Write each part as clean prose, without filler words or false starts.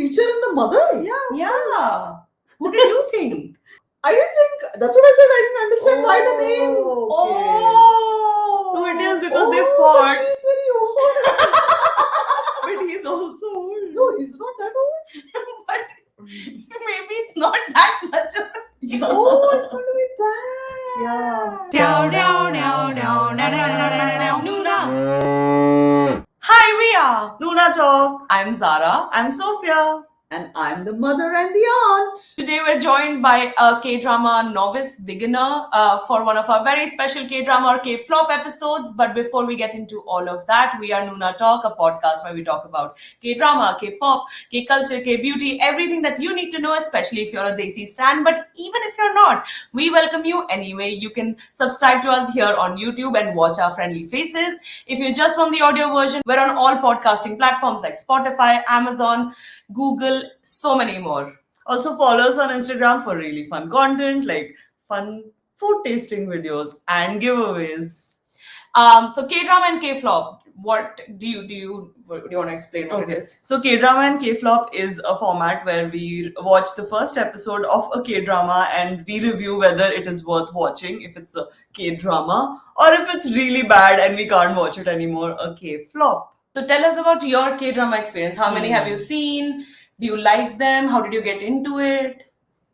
teacher and the mother? Yeah. Who did you think? I didn't think. That's what I said. I didn't understand why the name. Oh. No, it is because they But fought. she's very old. But he's also old. No, he's not that old. But maybe it's not that much of Oh, it's going to be that. Hi, we are NoonaTalk. I'm Zara. I'm Sophia. And I'm the mother and the aunt. Today we're joined by a K-drama novice beginner for one of our very special K-drama or KFlop episodes. But before we get into all of that, we are NoonaTalk, a podcast where we talk about K-drama, K-pop, K-culture, K-beauty, everything that you need to know, especially if you're a Desi stan. But even if you're not, we welcome you anyway. You can subscribe to us here on YouTube and watch our friendly faces. If you just want the audio version, we're on all podcasting platforms like Spotify, Amazon, Google, so many more. Also follow us on Instagram for really fun content like fun food tasting videos and giveaways. So K-drama and K-flop, what do you want to explain what it is? So Kdrama and KFlop is a format where we watch the first episode of a K-drama and we review whether it is worth watching, if it's a K-drama, or if it's really bad and we can't watch it anymore, a K-flop. So tell us about your K-drama experience. How many have you seen? Do you like them? How did you get into it?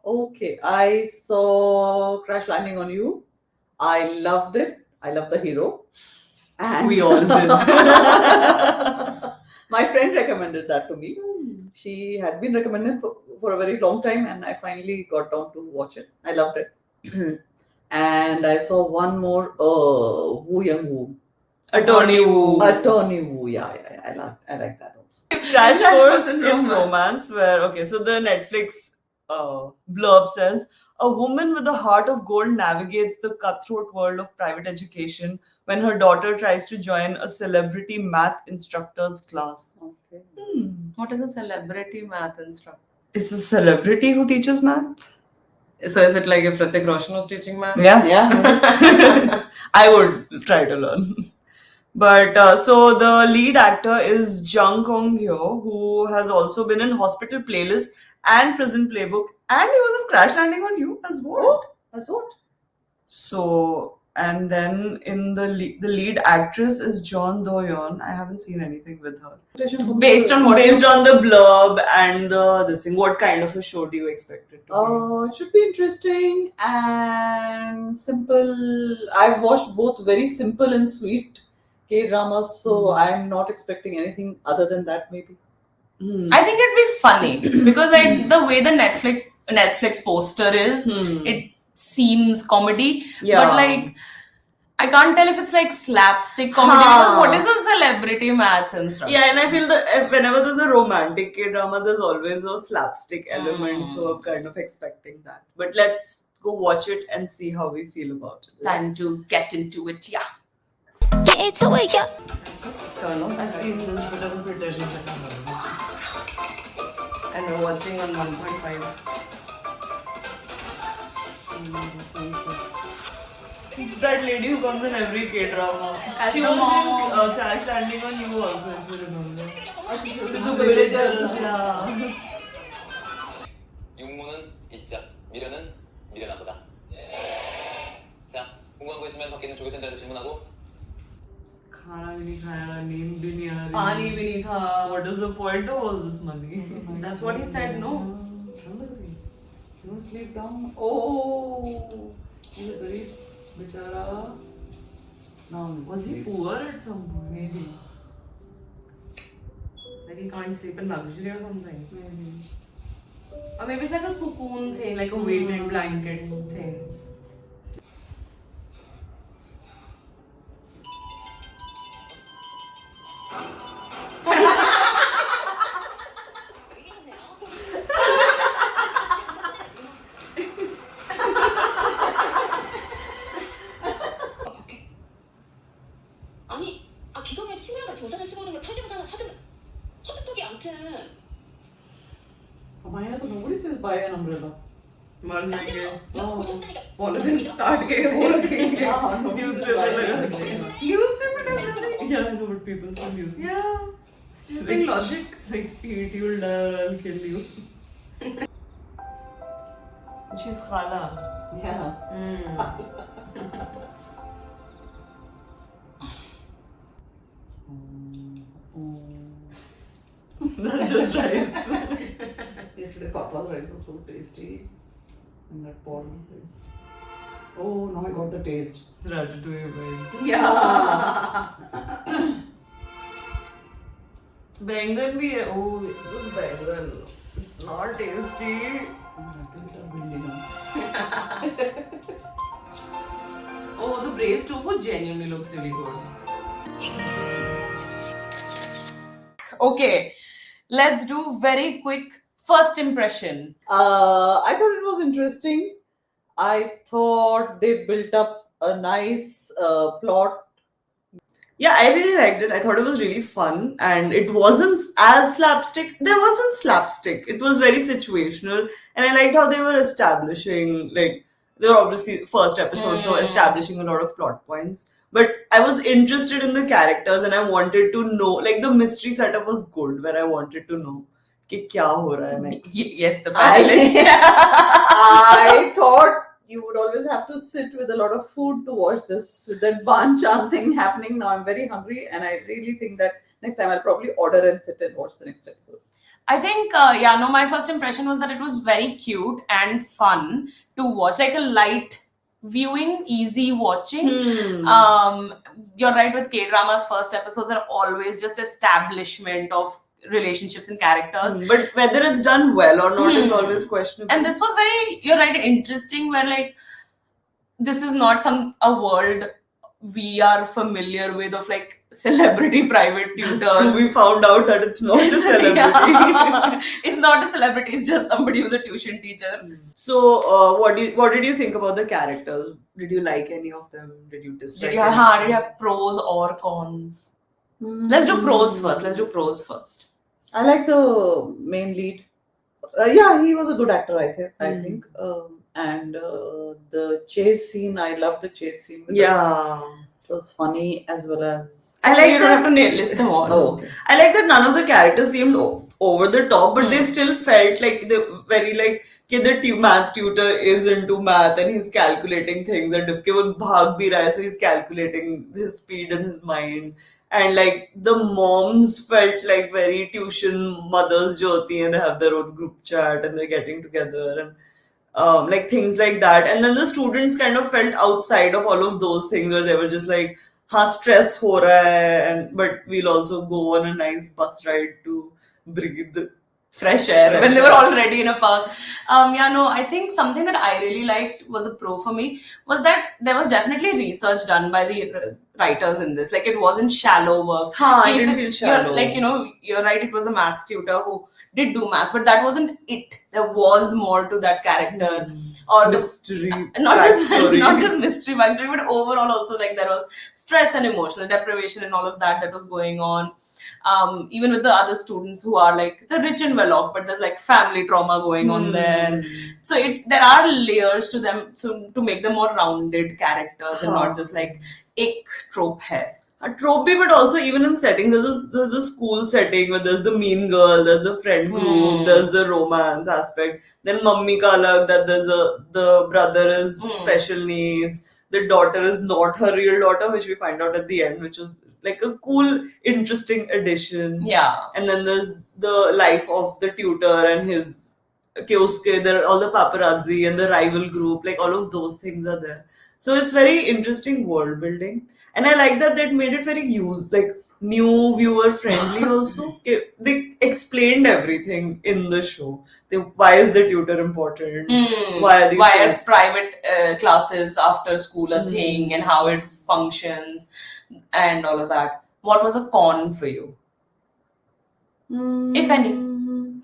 Okay, I saw Crash Landing on You. I loved it. I love the hero. And We all did. my friend recommended that to me. She had been recommended for a very long time, and I finally got down to watch it. I loved it. And I saw one more, Woo Young Woo. Attorney Woo. Attorney Woo, yeah, I like that also. Crash Crash Course Course in in Romance, where, so the Netflix blurb says, a woman with a heart of gold navigates the cutthroat world of private education when her daughter tries to join a celebrity math instructor's class. Okay. What is a celebrity math instructor? It's a celebrity who teaches math? So is it like if Hrithik Roshan was teaching math? Yeah. I would try to learn. But so the lead actor is Jung Kong Hyo, who has also been in Hospital Playlist and Prison Playbook, and he was in Crash Landing on You as well. Oh, that's what? So, and then in the lead actress is Jeon Do-yeon. I haven't seen anything with her. Based on what Based you on the blurb and this thing, what kind of a show do you expect it to It should be interesting and simple. I've watched both very simple and sweet K-dramas, so I'm not expecting anything other than that, maybe. be? I think it'd be funny because like the way the Netflix poster is, it seems comedy, Yeah. but like I can't tell if it's like slapstick comedy. Huh. What is a celebrity maths instructor? Yeah, and I feel that whenever there's a romantic K-drama, there's always a slapstick element, so I'm kind of expecting that. But let's go watch it and see how we feel about it. Time to get into it, yeah. Get into it, yeah. I've seen this, but I haven't paid attention. And we're watching on 1.5. It's that lady who comes in every K-drama. And she She was was in Crash Landing on You also, if you remember. The villagers. Yeah. 육모는 있자, 미련은 미련하도다. 자, 궁금한 거 있으면 밖에 있는 조교센터에서 질문하고. खाना भी नहीं खाया, नींद भी नहीं आ रही. पानी भी नहीं था. What is the point of all this money? That's what he said, no? You want to sleep down? Oh, he's a very bichara. Now Was he poor at some point? Maybe. Like he can't sleep in luxury or something. Maybe. Or maybe it's like a cocoon thing, like a weighted blanket thing. 아니, 비거면 친구랑 같이 우산을 쓰고 오는 걸 편집해서 하나 사든 허드톡이 아무튼 हमारे यहाँ तो nobody says buy an umbrella. मर 맞아. जाएंगे. 너 그거 고쳤다니까. Polythene काट के वो रखेंगे. Yeah, Newspaper लगा nobody रखेंगे. Newspaper does nothing. Yeah, I know, but people still use it. Yeah. Using logic, like eat you'll die, I'll kill you. She's Khala. Yeah. That's just rice. Yesterday, Papa's rice was so tasty. And that pork is. Oh, now I got the taste. Ratatouille vibes. Yeah. Bangan bhi hai. Oh, this bangan. It's not tasty. Oh, the braised tofu genuinely looks really good. Okay, let's do very quick first impression. I thought it was interesting. I thought they built up a nice plot. Yeah, I really liked it. I thought it was really fun and it wasn't as slapstick. There wasn't slapstick. It was very situational and I liked how they were establishing, like, they were obviously first episode, so establishing a lot of plot points. But I was interested in the characters and I wanted to know, like, the mystery setup was good where I wanted to know कि क्या हो रहा है next. Yes, the panelist. I thought you would always have to sit with a lot of food to watch this, with that banchan thing happening. Now I'm very hungry and I really think that next time I'll probably order and sit and watch the next episode. I think, my first impression was that it was very cute and fun to watch, like a light viewing, easy watching. You're right with K-dramas, first episodes are always just establishment of relationships and characters. But whether it's done well or not is always questionable. And this was very, you're right, interesting, where like this is not a world we are familiar with of like celebrity private tutors. So we found out that it's not a celebrity. Yeah. It's not a celebrity, it's just somebody who's a tuition teacher. So what did you think about the characters? Did you like any of them? Did you dislike Did you any? have pros or cons? Let's do pros first. I like the main lead. Yeah, he was a good actor, I think. And the chase scene, I loved the chase scene. Yeah. It was funny as well as. I like You don't have to list them all. Oh, okay. I like that none of the characters seemed over the top, but they still felt like they very like the math tutor is into math and he's calculating things and if वो भाग भी रहा है, so he's calculating his speed in his mind. And like the moms felt like very tuition mothers jo hoti hain, they have their own group chat and they're getting together and like things like that. And then the students kind of felt outside of all of those things where they were just like, हाँ stress हो रहा है, but we'll also go on a nice bus ride to breathe fresh air when they were already in a park. I think something that I really liked was a pro for me was that there was definitely research done by the writers in this. Like it wasn't shallow work. I didn't feel shallow. You're right. It was a math tutor who did do math, but that wasn't it. There was more to that character or mystery, not just mystery backstory, but overall also like there was stress and emotional deprivation and all of that was going on. Even with the other students who are like the rich and well off, but there's like family trauma going on there. So there are layers to them to make them more rounded characters and not just like ek trope hai. A trope, but also even in setting, there's a school setting where there's the mean girl, there's the friend group, there's the romance aspect. Then mummy ka alag, that the brother is special needs, the daughter is not her real daughter, which we find out at the end, which was like a cool, interesting addition. Yeah. And then there's the life of the tutor and his kiosk, there are all the paparazzi and the rival group, like all of those things are there. So it's very interesting world building. And I like that they made it very new viewer friendly also. They explained everything in the show. Why is the tutor important? Why are private classes after school a thing and how it functions and all of that. What was a con for you? If any?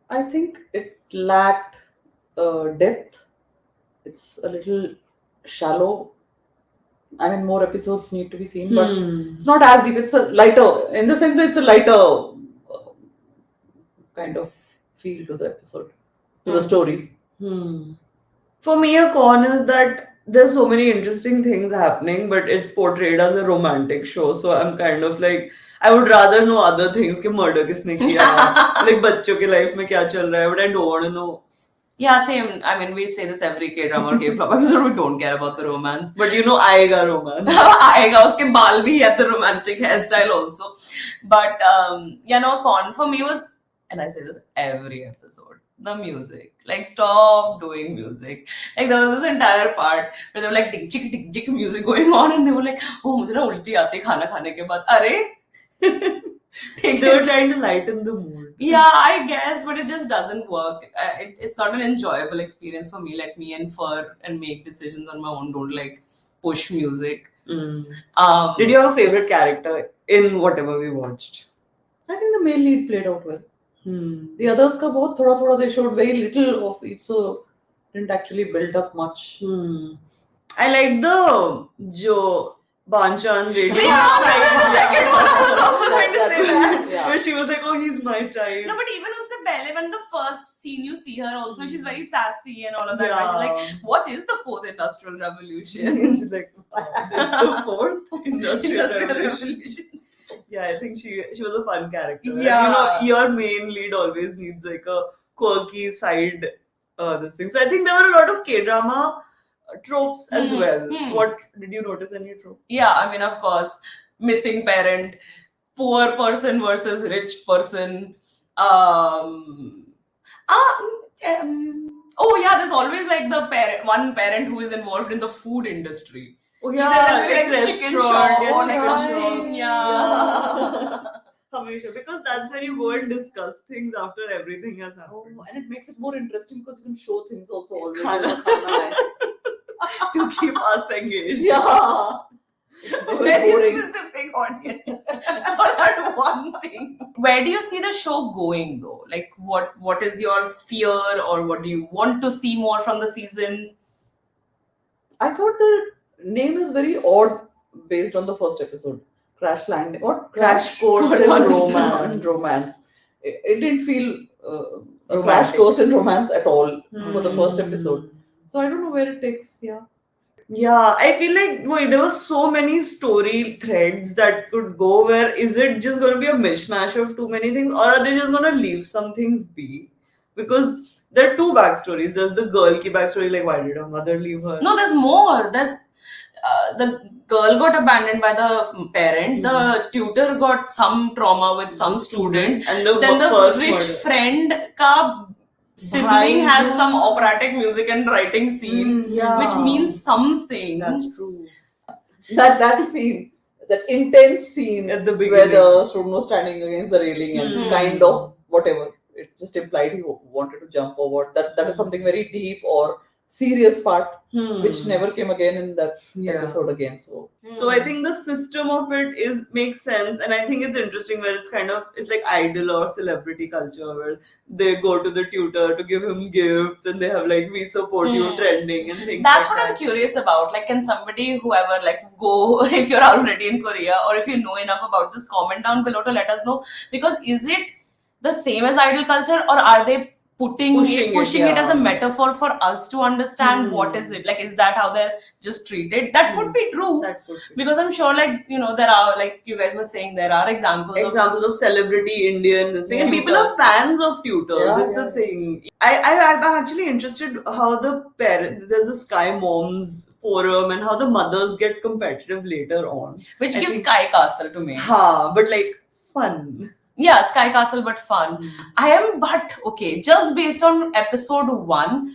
I think it lacked depth. It's a little shallow. I mean, more episodes need to be seen, but it's not as deep. It's a lighter, in the sense that it's a lighter kind of feel to the episode, to the story. For me, a con is that there's so many interesting things happening, but it's portrayed as a romantic show. So I'm kind of like, I would rather know other things कि murder किसने किया, like बच्चों की life में क्या चल रहा है, but I don't want to know. Yeah, same. I mean, we say this every K-drama or K-flop episode. We don't care about the romance. But you know, आएगा romance. आएगा, उसके बाल भी had the romantic hairstyle also. But con for me was, and I say this every episode, the music. Like, stop doing music. Like, there was this entire part where they were like tick chick music going on, and they were like, oh, मुझे ना उल्टी आती है खाना खाने के बाद. अरे They were trying to lighten the mood. Yeah, I guess, but it just doesn't work. It's not an enjoyable experience for me. Let me infer and make decisions on my own. Don't like push music. Did you have a favorite character in whatever we watched? I think the male lead played out well. The others ka bahut thoda they showed very little of it, so didn't actually build up much. I like the Jo Banchan radio. The second one, I was also going to say that. Yeah. Where she was like, oh, he's my type. No, but even usse pehle, when the first scene you see her also, she's very sassy and all of that. Yeah. Right? Like, what is the fourth industrial revolution? And she's like, that's the fourth industrial revolution. revolution. Yeah, I think she was a fun character. And, Yeah. your main lead always needs like a quirky side this thing. So I think there were a lot of K-drama tropes as well. What did you notice any trope? Yeah, I mean, of course, missing parent, poor person versus rich person. Oh yeah, there's always like the one parent who is involved in the food industry. Oh Either yeah, like chicken restaurant, shop or chicken like shop. something. Yeah. Hamisha, because that's when you go and discuss things after everything has happened. Oh, and it makes it more interesting because you can show things also always. Khana. To keep us engaged. Yeah. It's Very boring. specific audience for that one thing. Where do you see the show going though? Like what is your fear, or what do you want to see more from the season? I thought the name is very odd based on the first episode. Crash Landing. What? Crash Course in Romance. It didn't feel a Romantic. crash course in romance at all for the first episode. So I don't know where it takes. Yeah. Yeah, I feel like there were so many story threads that could go. Where is it just going to be a mishmash of too many things, or are they just going to leave some things be? Because there are two backstories. There's the girl ki backstory, like why did her mother leave her? No, there's more. There's the girl got abandoned by the parent. The tutor got some trauma with some student. And the Then the first rich murder. friend ka sibling has some operatic music and writing scene, which means something. That's true. That scene, that intense scene At the where beginning. the student was standing against the railing and kind of whatever. It just implied he wanted to jump or what. That is something very deep or serious part which never came again in that episode again. So I think the system of it makes sense, and I think it's interesting where it's like idol or celebrity culture where they go to the tutor to give him gifts and they have like we support you trending and things. That's like what I'm curious about. Like, can somebody, whoever, like, go if you're already in Korea or if you know enough about this, comment down below to let us know. Because is it the same as idol culture, or are they pushing it as a metaphor for us to understand what is it? Like, is that how they're just treated? That could be true. That could be. Because I'm sure, like, there are, like you guys were saying, there are examples Of celebrity Indian this thing, and people are fans of tutors. It's a thing. I'm actually interested how there's a Sky Moms forum and how the mothers get competitive later on, which gives Sky Castle to me. But like fun. Yeah, Sky Castle, but fun. Okay, just based on episode 1,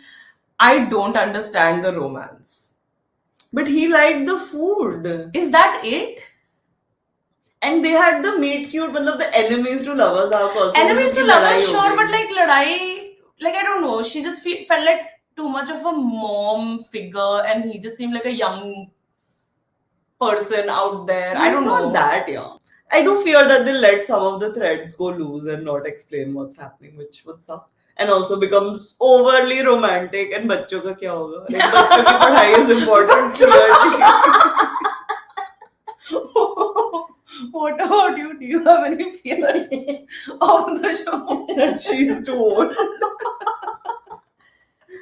I don't understand the romance. But he liked the food. Is that it? And they had the meet cute, the enemies to lovers arc also. Enemies to lovers, sure, but like Ladai, like I don't know, she just felt like too much of a mom figure, and he just seemed like a young person out there. I don't know. Not that young. I do fear that they'll let some of the threads go loose and not explain what's happening, which would suck. And also becomes overly romantic. And bachcho ka kya hoga? Like, bachcho ki padhai is important. What about you? Do you have any fears of the show? That she's too old.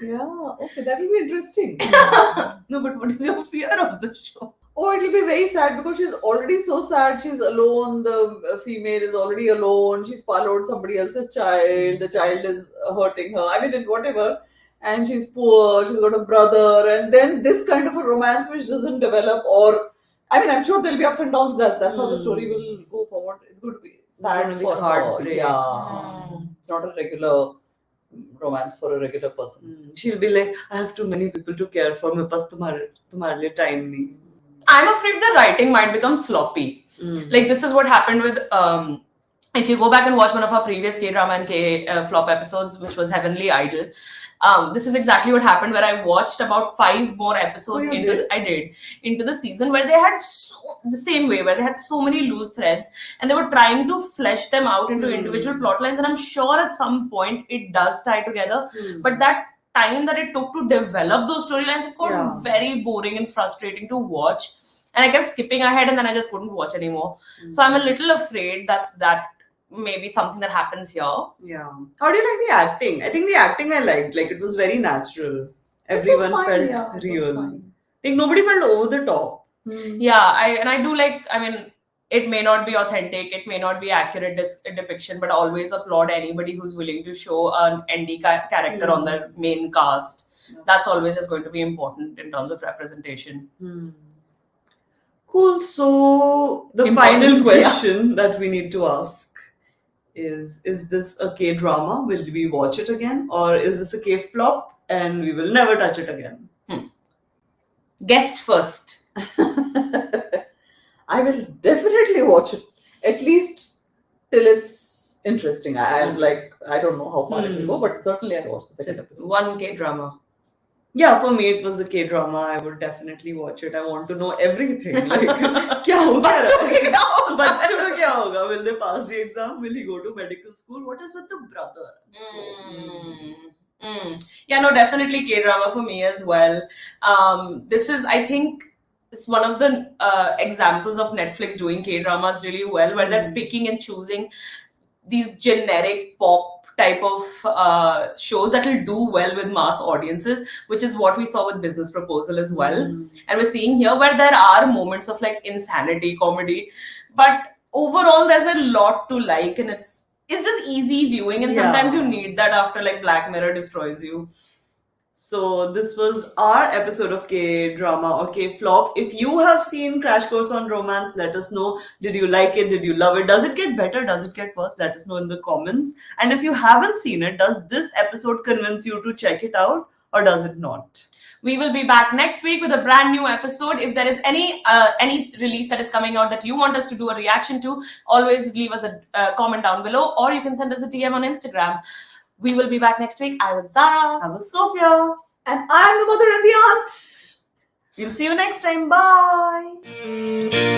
Yeah, okay, that will be interesting. No, but what is your fear of the show? Oh, it'll be very sad because she's already so sad. She's alone. The female is already alone. She's followed somebody else's child. The child is hurting her. I mean, and whatever. And she's poor. She's got a brother. And then this kind of a romance which doesn't develop, or I mean, I'm sure there'll be ups and downs. That's how the story will go forward. It's going to be sad gonna be for her. heartbreak. Yeah, it's not a regular romance for a regular person. She'll be like, I have too many people to care for. मेरे पास तुम्हारे लिए time नहीं. I'm afraid the writing might become sloppy. Like, this is what happened with if you go back and watch one of our previous K-drama and K-flop episodes, which was Heavenly Idol, this is exactly what happened, where I watched about 5 more episodes into the season, where they had the same way, where they had so many loose threads and they were trying to flesh them out into individual plot lines, and I'm sure at some point it does tie together, but that time that it took to develop those storylines, it got very boring and frustrating to watch, and I kept skipping ahead and then I just couldn't watch anymore. So I'm a little afraid that maybe something that happens here. Yeah. How do you like the acting? I think the acting I liked. Like, it was very natural. Everyone felt real. Like, nobody felt over the top. Yeah, I do like, I mean, it may not be authentic, it may not be accurate depiction, but always applaud anybody who's willing to show an ND character on the main cast. That's always just going to be important in terms of representation. Cool. So the final question that we need to ask is this a K-drama? Will we watch it again? Or is this a K-flop and we will never touch it again? Guest first. I will definitely watch it, at least till it's interesting. I'm like, I don't know how far it will go, but certainly I'll watch the second episode. One K-drama. Yeah, for me it was a K-drama. I would definitely watch it. I want to know everything. Like, क्या होगा? बच्चों का क्या होगा? Will they pass the exam? Will he go to medical school? What is with the brother? Yeah, no, definitely K-drama for me as well. This is, I think, it's one of the examples of Netflix doing K-dramas really well, where they're picking and choosing these generic pop type of shows that will do well with mass audiences, which is what we saw with Business Proposal as well. And we're seeing here where there are moments of like insanity comedy, but overall there's a lot to like, and it's just easy viewing, and sometimes you need that after like Black Mirror destroys you. So this was our episode of K-drama or K-flop. If you have seen Crash Course on Romance, let us know. Did you like it? Did you love it? Does it get better? Does it get worse? Let us know in the comments. And if you haven't seen it, does this episode convince you to check it out, or does it not? We will be back next week with a brand new episode. If there is any release that is coming out that you want us to do a reaction to, always leave us a comment down below, or you can send us a DM on Instagram. We will be back next week. I was Zara. I was Sophia. And I'm the mother and the aunt. We'll see you next time. Bye.